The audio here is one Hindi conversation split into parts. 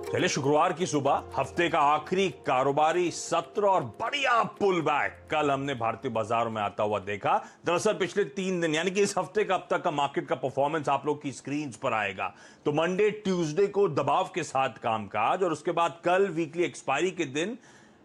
चलिए, शुक्रवार की सुबह हफ्ते का आखिरी कारोबारी सत्र और बढ़िया पुल बैक कल हमने भारतीय बाजारों में आता हुआ देखा। दरअसल पिछले 3 दिन यानी कि इस हफ्ते का अब तक का मार्केट का परफॉर्मेंस आप लोग की स्क्रीन पर आएगा। तो मंडे ट्यूसडे को दबाव के साथ कामकाज और उसके बाद कल वीकली एक्सपायरी के दिन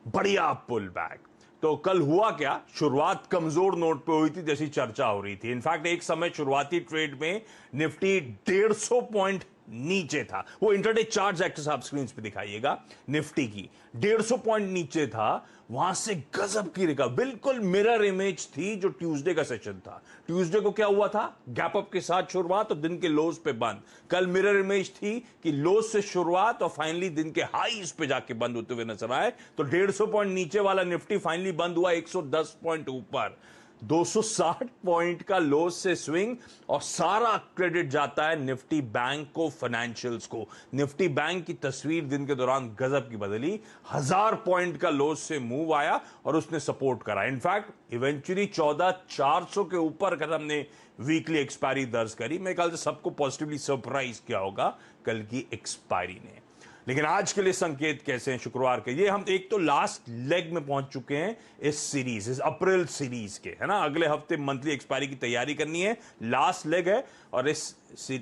बढ़िया पुल बैक। तो कल हुआ क्या, शुरुआत कमजोर नोट पे हुई थी जैसी चर्चा हो रही थी। इनफैक्ट एक समय शुरुआती ट्रेड में निफ्टी 150 पॉइंट नीचे था। वो इंटरडे चार्ट एक्सेस आप स्क्रीन पे दिखाइएगा, निफ्टी की 150 पॉइंट नीचे था। वहां से गजब की रिकवरी, बिल्कुल मिरर इमेज थी जो ट्यूसडे का सेशन था। ट्यूसडे को क्या हुआ था, गैप अप के साथ शुरुआत और दिन के लोज पे बंद। कल मिरर इमेज थी कि लोज से शुरुआत और फाइनली दिन के हाईज पे जाके बंद होते हुए नजर आए। तो 150 पॉइंट नीचे वाला निफ्टी फाइनली बंद हुआ 110 पॉइंट ऊपर। 260 पॉइंट का लोस से स्विंग और सारा क्रेडिट जाता है निफ्टी बैंक को, फाइनेंशियल्स को। निफ्टी बैंक की तस्वीर दिन के दौरान गजब की बदली। 1000 पॉइंट का लोस से मूव आया और उसने सपोर्ट करा। इनफैक्ट इवेंचुअली 14400 के ऊपर कल हमने वीकली एक्सपायरी दर्ज करी। मेरे ख्याल से सबको पॉजिटिवली सरप्राइज किया होगा कल की एक्सपायरी ने। लेकिन आज के लिए संकेत कैसे हैं शुक्रवार के? ये हम एक तो लास्ट लेग में पहुंच चुके हैं इस सीरीज, इस अप्रैल सीरीज के, है ना। अगले हफ्ते मंथली एक्सपायरी की तैयारी करनी है, लास्ट लेग है। और इस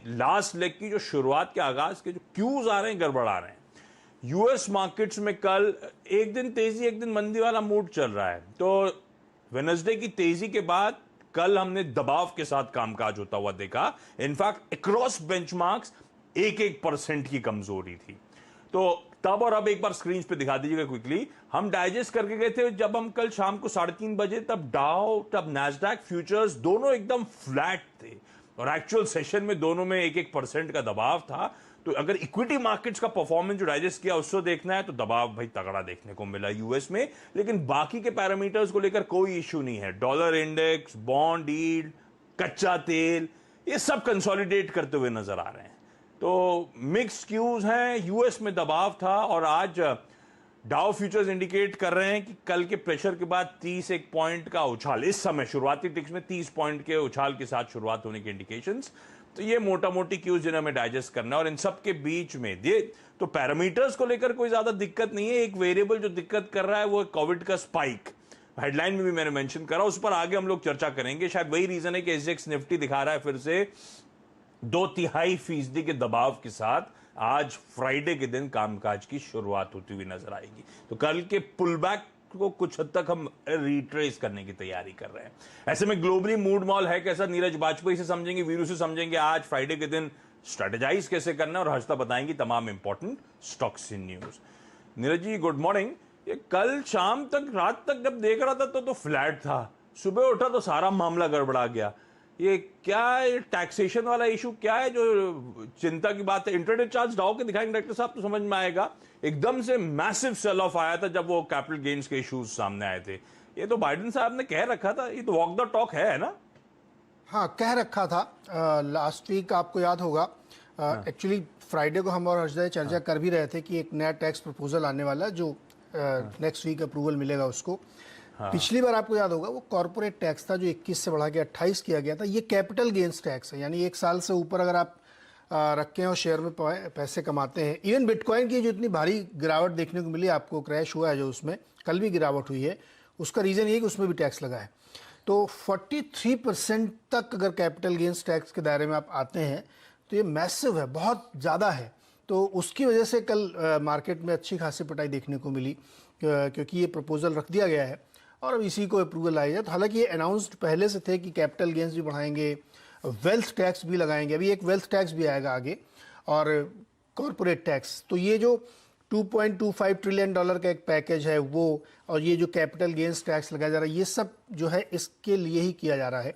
लास्ट लेग की जो शुरुआत के आगाज के जो क्यूज आ रहे हैं, गड़बड़ा रहे हैं। यूएस मार्केट्स में कल एक दिन तेजी एक दिन मंदी वाला मूड चल रहा है। तो वेडनेसडे की तेजी के बाद कल हमने दबाव के साथ कामकाज होता हुआ देखा। इनफैक्ट अक्रॉस बेंचमार्क्स 1% की कमजोरी थी। तो तब और अब एक बार स्क्रीन पे दिखा दीजिएगा क्विकली। हम डाइजेस्ट करके गए थे जब हम कल शाम को 3:30 बजे, तब डाउ तब नैस्डैक फ्यूचर्स दोनों एकदम फ्लैट थे और एक्चुअल सेशन में दोनों में 1% का दबाव था। तो अगर इक्विटी मार्केट्स का परफॉर्मेंस जो डाइजेस्ट किया उसको देखना है तो दबाव भाई तगड़ा देखने को मिला यूएस में। लेकिन बाकी के पैरामीटर्स को लेकर कोई इश्यू नहीं है। डॉलर इंडेक्स, बॉन्ड यील्ड, कच्चा तेल, ये सब कंसोलिडेट करते हुए नजर आ रहे हैं। तो मिक्स क्यूज हैं। यूएस में दबाव था और आज डाउ फ्यूचर्स इंडिकेट कर रहे हैं कि कल के प्रेशर के बाद 31 पॉइंट का उछाल, इस समय शुरुआती टिक्स में 30 पॉइंट के उछाल के साथ शुरुआत होने के इंडिकेशंस। तो ये मोटा मोटी क्यूज जिन्हें हमें डाइजेस्ट करना है। और इन सब के बीच में ये तो पैरामीटर्स को लेकर कोई ज्यादा दिक्कत नहीं है। एक वेरिएबल जो दिक्कत कर रहा है वो कोविड का स्पाइक, हेडलाइन में भी मैंने मेंशन करा, उस पर आगे हम लोग चर्चा करेंगे। शायद वही रीजन है कि एसजेएक्स निफ्टी दिखा रहा है फिर से 2/3% के दबाव के साथ आज फ्राइडे के दिन कामकाज की शुरुआत होती हुई नजर आएगी। तो कल के पुलबैक को कुछ हद तक हम रिट्रेस करने की तैयारी कर रहे हैं। ऐसे में ग्लोबली मूड मॉल है कैसा, नीरज वाजपेयी से समझेंगे, वीरू से समझेंगे आज फ्राइडे के दिन स्ट्रेटेजाइज कैसे करना है, और हर्षता बताएंगी तमाम important stocks in news. Neeraj ji good morning. ये कल शाम तक, रात तक जब देख रहा था तो फ्लैट था, सुबह उठा तो सारा मामला गड़बड़ा गया। ये क्या है, टैक्सेशन वाला इशू क्या है जो चिंता की बात है? इंटरडे चार्ज डाउ के दिखाएंगे डायरेक्टर साहब तो समझ में आएगा। एकदम से मैसिव सेल ऑफ आया था जब वो कैपिटल गेन्स के इश्यूज सामने आए थे। ये तो बाइडेन साहब ने कह रखा था, ये तो वॉक द टॉक है ना? हाँ, कह रखा था लास्ट वीक, आपको याद होगा। एक्चुअली फ्राइडे को हम और हर्षदा चर्चा कर भी रहे थे कि एक नया टैक्स प्रपोजल आने वाला है जो नेक्स्ट वीक अप्रूवल मिलेगा उसको। पिछली बार आपको याद होगा वो कॉर्पोरेट टैक्स था जो 21 से बढ़ा के 28 किया गया था। ये कैपिटल गेन्स टैक्स है, यानी 1 साल से ऊपर अगर आप रखे हैं और शेयर में पैसे कमाते हैं। इवन बिटकॉइन की जो इतनी भारी गिरावट देखने को मिली आपको, क्रैश हुआ है जो, उसमें कल भी गिरावट हुई है, उसका रीज़न ये है कि उसमें भी टैक्स लगा है। तो 43% तक अगर कैपिटल गेन्स टैक्स के दायरे में आप आते हैं तो ये मैसिव है, बहुत ज़्यादा है। तो उसकी वजह से कल मार्केट में अच्छी खासी पिटाई देखने को मिली क्योंकि ये प्रपोजल रख दिया गया है और अब इसी को अप्रूवल आई है। तो हालांकि ये अनाउंस्ड पहले से थे कि कैपिटल गेन्स भी बढ़ाएंगे, वेल्थ टैक्स भी लगाएंगे, अभी एक वेल्थ टैक्स भी आएगा आगे, और कॉर्पोरेट टैक्स। तो ये जो $2.25 ट्रिलियन का एक पैकेज है वो, और ये जो कैपिटल गेन्स टैक्स लगाया जा रहा है, ये सब जो है इसके लिए ही किया जा रहा है।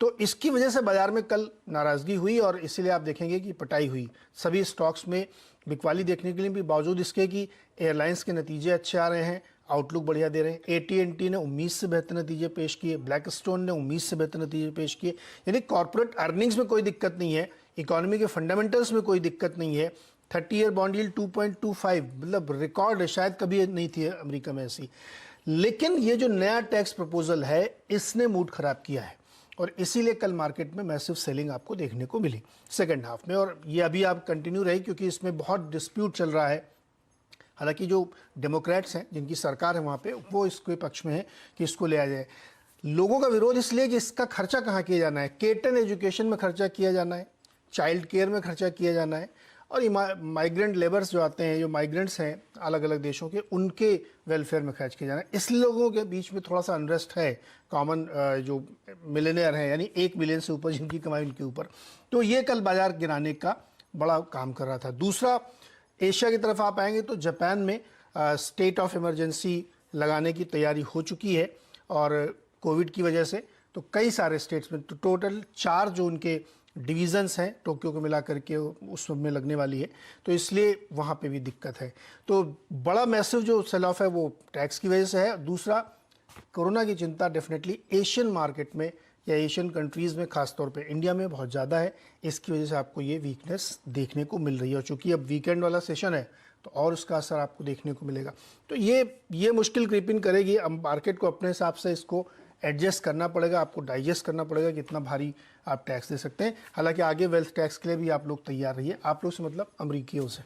तो इसकी वजह से बाजार में कल नाराज़गी हुई और इसीलिए आप देखेंगे कि पिटाई हुई। सभी स्टॉक्स में बिकवाली देखने के लिए भी, बावजूद इसके कि एयरलाइंस के नतीजे अच्छे आ रहे हैं, आउटलुक बढ़िया दे रहे हैं। AT&T ने उम्मीद से बेहतर नतीजे पेश किए, ब्लैकस्टोन ने उम्मीद से बेहतर नतीजे पेश किए। यानी कॉर्पोरेट अर्निंग्स में कोई दिक्कत नहीं है, इकोनॉमी के फंडामेंटल्स में कोई दिक्कत नहीं है। 30 ईयर बॉन्ड यील्ड 2.25, मतलब रिकॉर्ड है, शायद कभी नहीं थी अमेरिका में ऐसी। लेकिन ये जो नया टैक्स प्रपोजल है इसने मूड खराब किया है और इसीलिए कल मार्केट में मैसिव सेलिंग आपको देखने को मिली सेकेंड हाफ में, और ये अभी आप कंटिन्यू रही क्योंकि इसमें बहुत डिस्प्यूट चल रहा है। हालांकि जो डेमोक्रेट्स हैं जिनकी सरकार है वहाँ पे, वो इसके पक्ष में है कि इसको ले आ जाए। लोगों का विरोध इसलिए कि इसका खर्चा कहाँ किया जाना है, K-10 एजुकेशन में खर्चा किया जाना है, चाइल्ड केयर में खर्चा किया जाना है, और ये माइग्रेंट लेबर्स जो आते हैं, जो माइग्रेंट्स हैं अलग अलग देशों के, उनके वेलफेयर में खर्च किया जाना है। इस लोगों के बीच में थोड़ा सा अनरेस्ट है, कॉमन जो मिलेनियर हैं, यानी 1 मिलियन से ऊपर जिनकी कमाई उनके ऊपर, तो ये कल बाजार गिराने का बड़ा काम कर रहा था। दूसरा, एशिया की तरफ आप आएंगे तो जापान में स्टेट ऑफ इमरजेंसी लगाने की तैयारी हो चुकी है, और कोविड की वजह से तो कई सारे स्टेट्स में, तो टोटल 4 जो उनके डिवीज़न्स हैं टोक्यो को मिला करके उसमें लगने वाली है, तो इसलिए वहाँ पे भी दिक्कत है। तो बड़ा मैसिव जो सेल ऑफ है वो टैक्स की वजह से है। दूसरा, कोरोना की चिंता डेफिनेटली एशियन मार्केट में या एशियन कंट्रीज़ में, खासतौर पे इंडिया में बहुत ज़्यादा है। इसकी वजह से आपको ये वीकनेस देखने को मिल रही है, और चूँकि अब वीकेंड वाला सेशन है तो और उसका असर आपको देखने को मिलेगा। तो ये मुश्किल क्रीपिंग करेगी। अब मार्केट को अपने हिसाब से इसको एडजस्ट करना पड़ेगा, आपको डाइजेस्ट करना पड़ेगा कितना भारी आप टैक्स दे सकते हैं। हालांकि आगे वेल्थ टैक्स के लिए भी आप लोग तैयार रहिए, आप लोग से मतलब अमरीकियों से।